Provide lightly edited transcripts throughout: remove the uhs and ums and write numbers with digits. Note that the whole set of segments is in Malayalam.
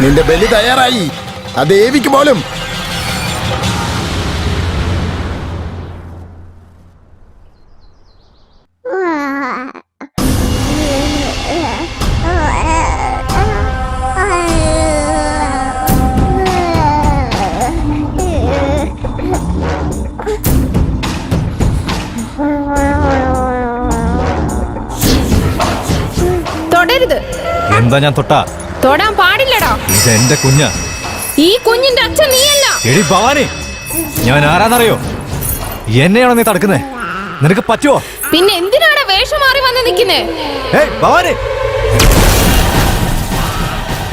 നിന്റെ ബലി തയ്യാറായി. ആ ദേവിക്ക് പോലും തൊടരുത്. എന്താ ഞാൻ തൊട്ടാ? തൊടാൻ പാടില്ലടാ. ഇത് എന്റെ കുഞ്ഞാ. ഈ കുഞ്ഞിന്റെ അച്ഛൻ നീയല്ല. എടി ഭവാനി, ഞാൻ ആരാന്നറിയോ? എന്നെയാണോ നീ തടുക്കുന്നേ? നിനക്ക് പറ്റുമോ? പിന്നെ എന്തിനാണ് വേഷം മാറി വന്ന് നിൽക്കുന്നേ? ഭവാനി,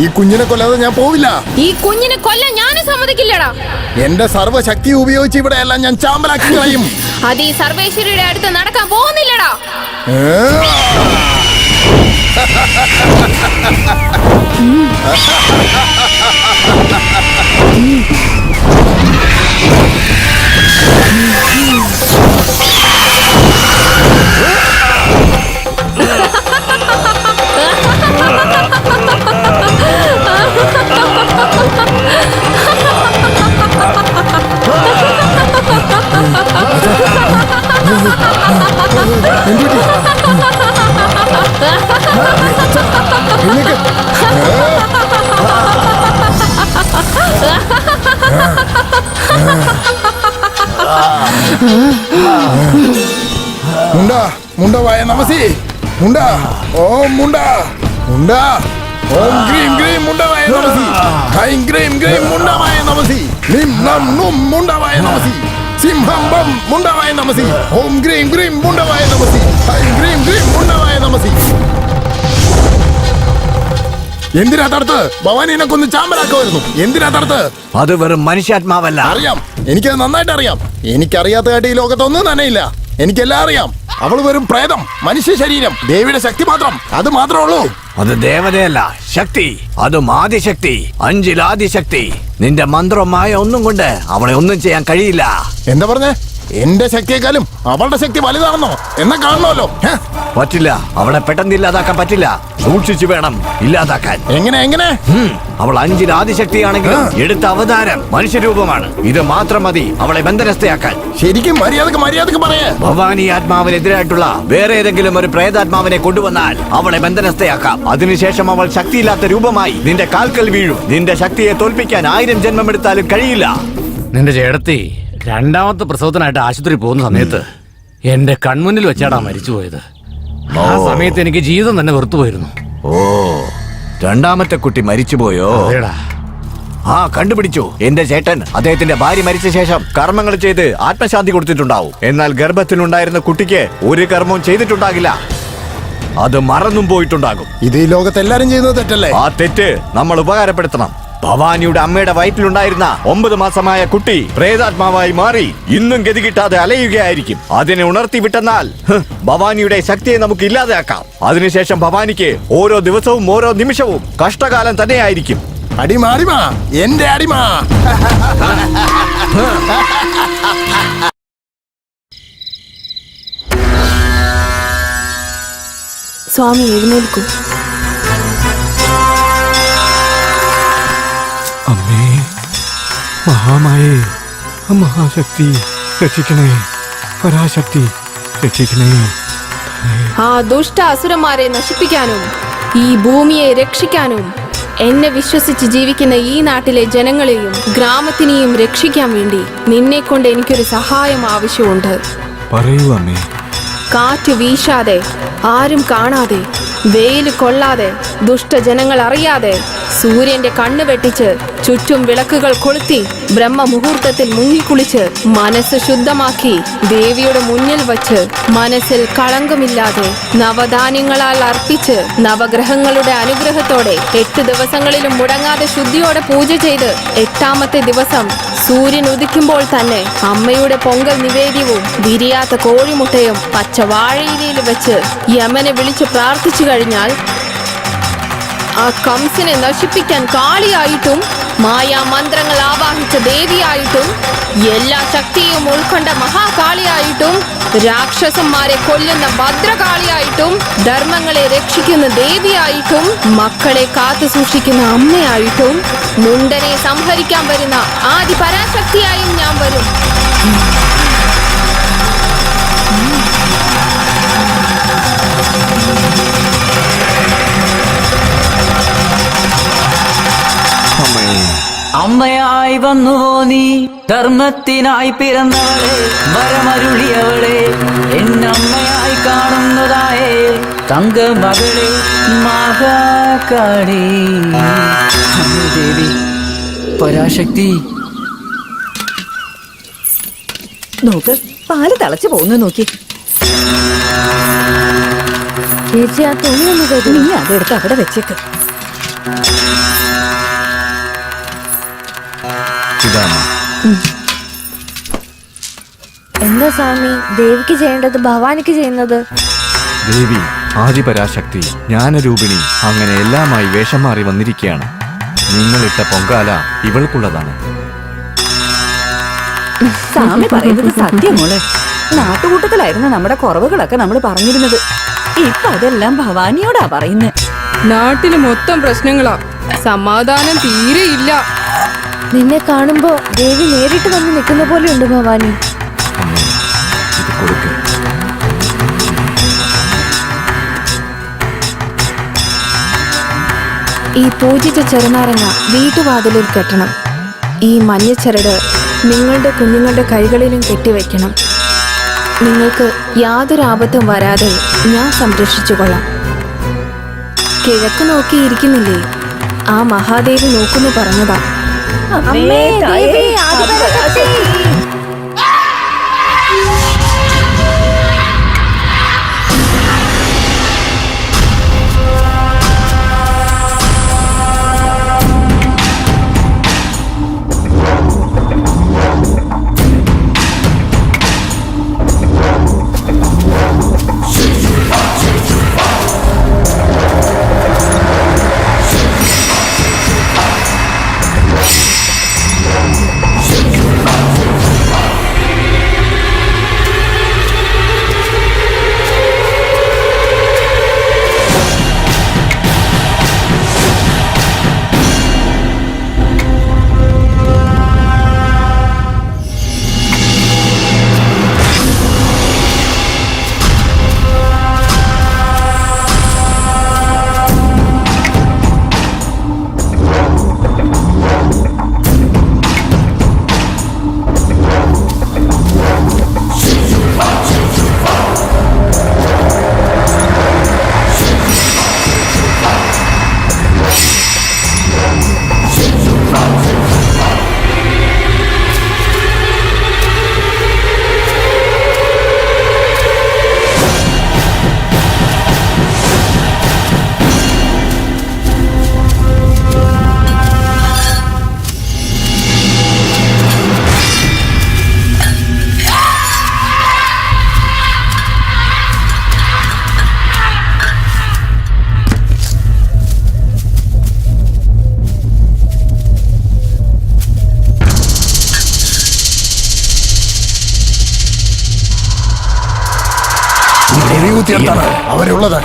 ഈ കുഞ്ഞിനെ കൊല്ലാതെ ഞാൻ പോവില്ല. ഈ കുഞ്ഞിനെ കൊല്ലാൻ ഞാനും സമ്മതിക്കില്ലടാ. എന്റെ സർവ്വശക്തി ഉപയോഗിച്ച് ഇവിടെ എല്ലാം ഞാൻ ചാമ്പലാക്കി കളയും. അത് ഈ സർവേശ്വരിയുടെ അടുത്ത് നടക്കാൻ പോകുന്നില്ലടാ. മുണ്ട മുണ്ട വായ നമസി. മുണ്ട ഓം മുണ്ട മുണ്ട ഓം ഗ്രീം ഗ്രീം മുണ്ടവായ നമസി. ഹൈം ഗ്രീം ഗ്രീം മുണ്ടവായ നമസി. നിം നം നും മുണ്ടവായ നമസി. സിംഹം ബം മുണ്ടവായ നമസി. ഓം ഗ്രീം ഗ്രീം മുണ്ടവായ നമസി. ഹൈം ഗ്രീം ഗ്രീം മുണ്ടവായ നമസി. എന്തിനാ തടുത്ത്? ഭവാനിനെ കൊന്ന് ചാമ്പലാക്കുമായിരുന്നു. എന്തിനാ തടുത്ത്? അത് വെറും മനുഷ്യാത്മാവല്ല. അറിയാം, എനിക്കത് നന്നായിട്ട് അറിയാം. എനിക്കറിയാത്തതായിട്ട് ഈ ലോകത്തൊന്നും തന്നെ ഇല്ല. എനിക്കെല്ലാം അറിയാം. അവൾ വെറും പ്രേതം, മനുഷ്യ ശരീരം, ദേവിയുടെ ശക്തി മാത്രം. അത് മാത്രമേ ഉള്ളൂ. അത് ദേവതയല്ല, ശക്തി. അതും ആദിശക്തി, അഞ്ചിലാദിശക്തി. നിന്റെ മന്ത്രമായ ഒന്നും കൊണ്ട് അവളെ ഒന്നും ചെയ്യാൻ കഴിയില്ല. എന്താ പറഞ്ഞേ? എന്റെ ശക്തിയെക്കാളും അവളുടെ ശക്തി വലുതാണെന്നോ? എന്നാ കാണണമല്ലോ. പറ്റില്ല, അവളെ പെട്ടെന്ന് ഇല്ലാതാക്കാൻ പറ്റില്ല. സൂക്ഷിച്ചു വേണം ഇല്ലാതാക്കാൻ. എങ്ങനെ? അവൾ അഞ്ചിലാദിശക്തിയാണെങ്കിലും എടുത്ത അവതാരം മനുഷ്യരൂപമാണ്. ഇത് മാത്രം മതി അവളെ ബന്ധനസ്ഥയാക്കാൻ. ശരിക്കും മര്യാദക്ക് പറയേ. ഭവാനി ആത്മാവിനെതിരായിട്ടുള്ള വേറെ ഏതെങ്കിലും ഒരു പ്രേതാത്മാവിനെ കൊണ്ടുവന്നാൽ അവളെ ബന്ധനസ്ഥയാക്കാം. അതിനുശേഷം അവൾ ശക്തിയില്ലാത്ത രൂപമായി നിന്റെ കാൽക്കൽ വീഴും. നിന്റെ ശക്തിയെ തോൽപ്പിക്കാൻ 1000 ജന്മമെടുത്താലും കഴിയില്ല. നിന്റെ ചേടത്തി രണ്ടാമത്തെ പ്രസവത്തിനായിട്ട് ആശുപത്രി പോകുന്ന സമയത്ത് എന്റെ കൺമുന്നിൽ വെച്ചാടാ മരിച്ചുപോയത്. ആ സമയത്ത് എനിക്ക് ജീവിതം തന്നെ വെറുത്തുപോയിരുന്നു. ഓ, രണ്ടാമത്തെ കുട്ടി മരിച്ചുപോയോ? ആ, കണ്ടുപിടിച്ചു. എന്റെ ചേട്ടൻ അദ്ദേഹത്തിന്റെ ഭാര്യ മരിച്ച ശേഷം കർമ്മങ്ങൾ ചെയ്ത് ആത്മശാന്തി കൊടുത്തിട്ടുണ്ടാവും. എന്നാൽ ഗർഭത്തിലുണ്ടായിരുന്ന കുട്ടിക്ക് ഒരു കർമ്മവും ചെയ്തിട്ടുണ്ടാകില്ല. അത് മറന്നും പോയിട്ടുണ്ടാകും. ഇത് ഈ ലോകത്ത് എല്ലാരും ചെയ്യുന്നത് തെറ്റല്ലേ? ആ തെറ്റ് നമ്മൾ ഉപകാരപ്പെടുത്തണം. ഭവാനിയുടെ അമ്മയുടെ വയറ്റിലുണ്ടായിരുന്ന 9 മാസമായ കുട്ടി പ്രേതാത്മാവായി മാറി ഇന്നും ഗതി കിട്ടാതെ അലയുകയായിരിക്കും. അതിനെ ഉണർത്തി വിട്ടെന്നാൽ ഭവാനിയുടെ ശക്തിയെ നമുക്ക് ഇല്ലാതെയാക്കാം. അതിനുശേഷം ഭവാനിക്ക് ഓരോ ദിവസവും ഓരോ നിമിഷവും കഷ്ടകാലം തന്നെയായിരിക്കും. അടിമ അടിമ എന്റെ അടിമ. സ്വാമി എഴുന്നേൽക്കൂ. അമ്മേ, മഹാമായേ, മഹാശക്തി രക്ഷിക്കണേ, പരാശക്തി രക്ഷിക്കണേ. ആ ദുഷ്ട അസുരന്മാരെ നശിപ്പിക്കാനും ഈ ഭൂമിയെ രക്ഷിക്കാനും എന്നെ വിശ്വസിച്ച് ജീവിക്കുന്ന ഈ നാട്ടിലെ ജനങ്ങളെയും ഗ്രാമത്തിനെയും രക്ഷിക്കാൻ വേണ്ടി നിന്നെ കൊണ്ട് എനിക്കൊരു സഹായം ആവശ്യമുണ്ട്. പറയൂ അമ്മേ. കാറ്റ് വീശാതെ, ആരും കാണാതെ, വെയില് കൊള്ളാതെ, ദുഷ്ടജനങ്ങൾ അറിയാതെ സൂര്യന്റെ കണ്ണ് വെട്ടിച്ച് ചുറ്റും വിളക്കുകൾ കൊളുത്തി ബ്രഹ്മമുഹൂർത്തത്തിൽ മുങ്ങിക്കുളിച്ച് മനസ്സ് ശുദ്ധമാക്കി ദേവിയുടെ മുന്നിൽ വച്ച് മനസ്സിൽ കളങ്കമില്ലാതെ നവധാന്യങ്ങളാൽ അർപ്പിച്ച് നവഗ്രഹങ്ങളുടെ അനുഗ്രഹത്തോടെ 8 ദിവസങ്ങളിലും മുടങ്ങാതെ ശുദ്ധിയോടെ പൂജ ചെയ്ത് 8ാമത്തെ ദിവസം സൂര്യൻ ഉദിക്കുമ്പോൾ തന്നെ അമ്മയുടെ പൊങ്കൽ നിവേദ്യവും വിരിയാത്ത കോഴിമുട്ടയും പച്ച വാഴയിലയിൽ വെച്ച് യമനെ വിളിച്ച് പ്രാർത്ഥിച്ചു കഴിഞ്ഞാൽ ആ കംസനെ നശിപ്പിക്കാൻ കാളിയായിട്ടും മായാമന്ത്രങ്ങൾ ആവാഹിച്ച ദേവിയായിട്ടും എല്ലാ ശക്തിയും ഉൾക്കൊണ്ട മഹാകാളിയായിട്ടും രാക്ഷസന്മാരെ കൊല്ലുന്ന ഭദ്രകാളിയായിട്ടും ധർമ്മങ്ങളെ രക്ഷിക്കുന്ന ദേവിയായിട്ടും മക്കളെ കാത്തു സൂക്ഷിക്കുന്ന അമ്മയായിട്ടും മുണ്ടനെ സംഹരിക്കാൻ വരുന്ന ആദി പരാശക്തിയായും ഞാൻ വരും. അമ്മയായി വന്നുവോ നീ, ധർമ്മത്തിനായി പിറന്നവളെ, വരമരുളിയവളെ, എന്നമ്മയായി കാണുന്നതായേ തങ്കമകളെ മഹാകാളി ദേവി പരാശക്തി. നോക്ക്, പാല് തിളച്ചു പോകുന്നു നോക്കി. ചേച്ചി ആ തുണി ഒന്ന് കരുതി, നീ അതെടുത്ത് അവിടെ വെച്ചേക്ക്. എന്താ സ്വാമി ദേവിക്ക് ചെയ്യേണ്ടത് ഭവാനിക്ക് ചെയ്യുന്നത്? ദേവി ആദിപരാശക്തി ജ്ഞാനരൂപിണി അങ്ങനെ എല്ലാമായി വേഷം മാറി വന്നിരിക്കുകയാണ്. നിങ്ങളിട്ട പൊങ്കാല ഇവൾക്കുള്ളതാണ്. സ്വാമി പറയുന്നത് സത്യമോളെ. നാട്ടുകൂട്ടത്തിലായിരുന്നു നമ്മുടെ കുറവുകളൊക്കെ നമ്മൾ പറഞ്ഞിരുന്നത്. ഇപ്പൊ അതെല്ലാം ഭവാനിയോടാ പറയുന്നേ. നാട്ടില് മൊത്തം പ്രശ്നങ്ങളാ, സമാധാനം തീരെയില്ല. നിന്നെ കാണുമ്പോ ദേവി നേരിട്ട് വന്ന് നിൽക്കുന്ന പോലെയുണ്ട് ഭവാനി. അമ്മേ, ഇത് കൊടുക്ക്. ഈ പൂജിച്ച ചെറുനാരങ്ങ വീട്ടുവാതിലിൽ കെട്ടണം. ഈ മഞ്ഞച്ചരട് നിങ്ങളുടെ കുഞ്ഞുങ്ങളുടെ കൈകളിലും കെട്ടിവെക്കണം. നിങ്ങൾക്ക് യാതൊരു ആപത്തും വരാതെ ഞാൻ സംരക്ഷിച്ചു കൊള്ളാം. കിഴക്ക് നോക്കിയിരിക്കുന്നില്ലേ, ആ മഹാദേവി നോക്കുന്നു പറഞ്ഞതാ. അമ്മേ, ദേവി, ആദിപരാശക്തി. തീർത്താണ് അവരുള്ളത്.